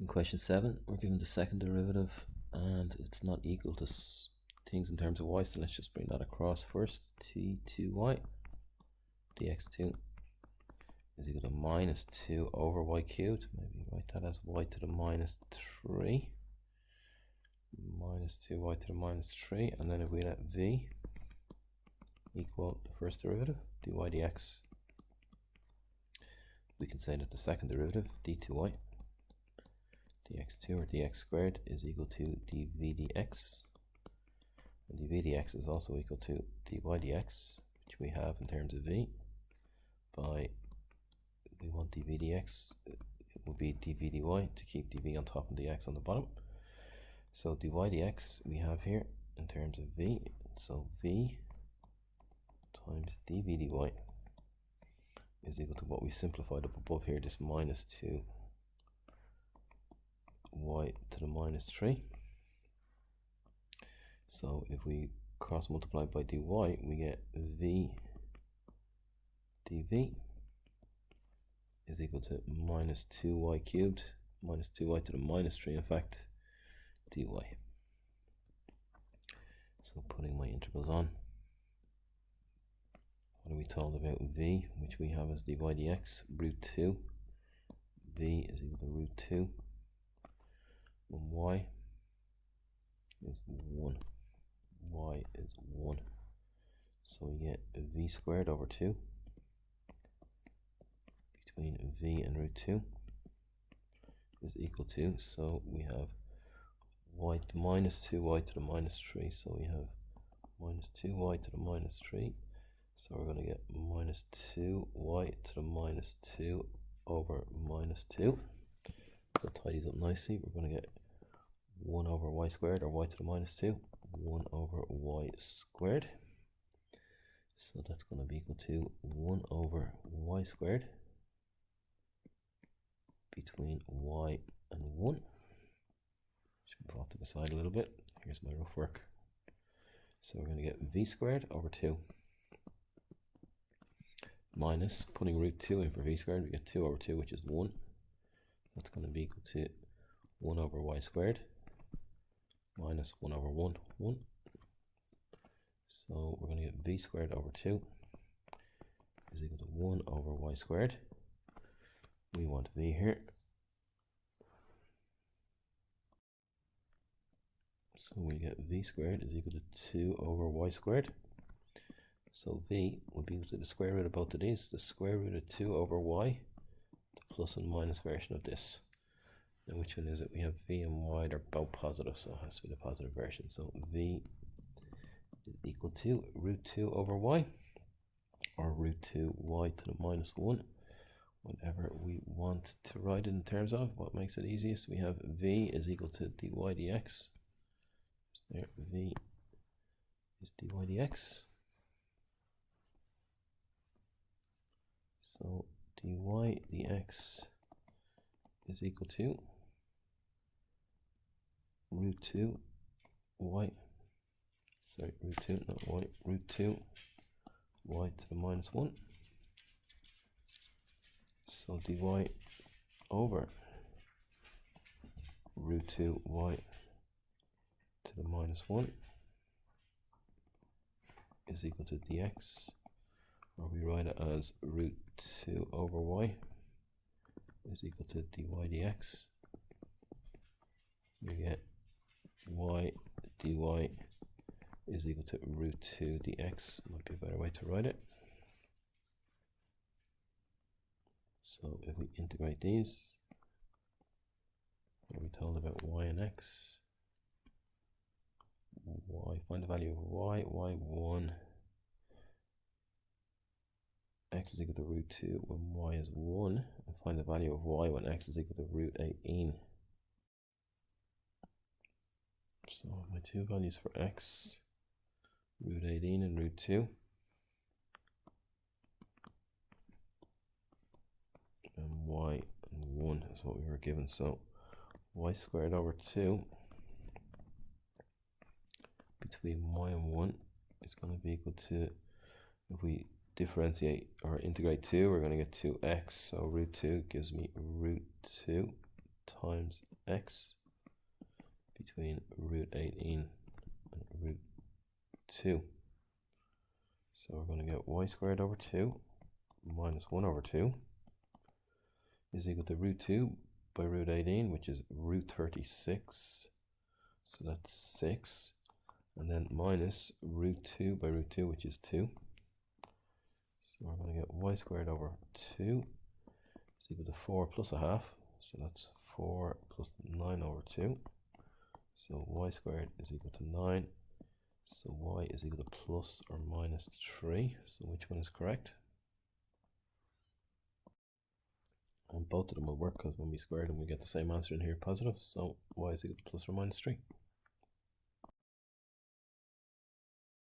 In question 7, we're given the second derivative and it's not equal to things in terms of y, so let's just bring that across first. t2y dx2 is equal to minus 2 over y cubed. Maybe write that as y to the minus 3. Minus 2y to the minus 3. And then if we let v equal the first derivative, dy dx, we can say that the second derivative, d2y dx2 or dx squared is equal to dv dx. And dv dx is also equal to dy dx, which we have in terms of v by, we want dv dx, it will be dv dy to keep dv on top and dx on the bottom. So dy dx we have here in terms of v, so v times dv dy is equal to what we simplified up above here, this minus 2 y to the minus 3. So if we cross multiply by dy, we get v dv is equal to minus 2y cubed, minus 2y to the minus 3, in fact, dy. So putting my integrals on, what are we told about v, which we have as dy dx, root 2, v is equal to root 2, and y is 1, y is 1. So we get v squared over 2 between v and root 2 is equal to, so we have y to minus 2y to the minus 3, so we have minus 2y to the minus 3, so we're going to get minus 2y to the minus 2 over minus 2. So it tidies up nicely. We're going to get 1 over y squared, or y to the minus 2, 1 over y squared. So that's going to be equal to 1 over y squared between y and 1. Should move off to the side a little bit. Here's my rough work. So we're going to get v squared over 2 minus, putting root 2 in for v squared, we get 2 over 2, which is 1. That's going to be equal to 1 over y squared minus 1 over 1, 1. So we're going to get v squared over 2 is equal to 1 over y squared. We want v here. So we get v squared is equal to 2 over y squared. So v would be equal to the square root of both of these, the square root of 2 over y, the plus and minus version of this. And which one is it? We have v and y, they're both positive, so it has to be the positive version. So v is equal to root 2 over y, or root 2 y to the minus 1, whatever we want to write it in terms of. What makes it easiest? We have v is equal to dy dx. So there, v is dy dx. So dy dx is equal to root 2 y, sorry, root 2, not y, root 2 y to the minus 1. So dy over root 2 y to the minus 1 is equal to dx, or we write it as root 2 over y is equal to dy dx. We get y dy is equal to root 2 dx, might be a better way to write it. So if we integrate these, what are we told about y and x? Y, find the value of y, y1, x is equal to root 2 when y is 1, and find the value of y when x is equal to root 18. So my two values for x, root 18 and root 2. And y and 1 is what we were given. So y squared over 2 between y and 1 is going to be equal to, if we differentiate or integrate 2, we're going to get 2x. So root 2 gives me root 2 times x between root 18 and root 2. So we're going to get y squared over 2 minus 1 over 2 is equal to root 2 by root 18, which is root 36. So that's 6. And then minus root 2 by root 2, which is 2. So we're going to get y squared over 2 is equal to 4 plus a half. So that's 4 plus 9 over 2. So y squared is equal to 9. So y is equal to plus or minus 3. So which one is correct? And both of them will work because when we square them we get the same answer in here, positive. So y is equal to plus or minus 3.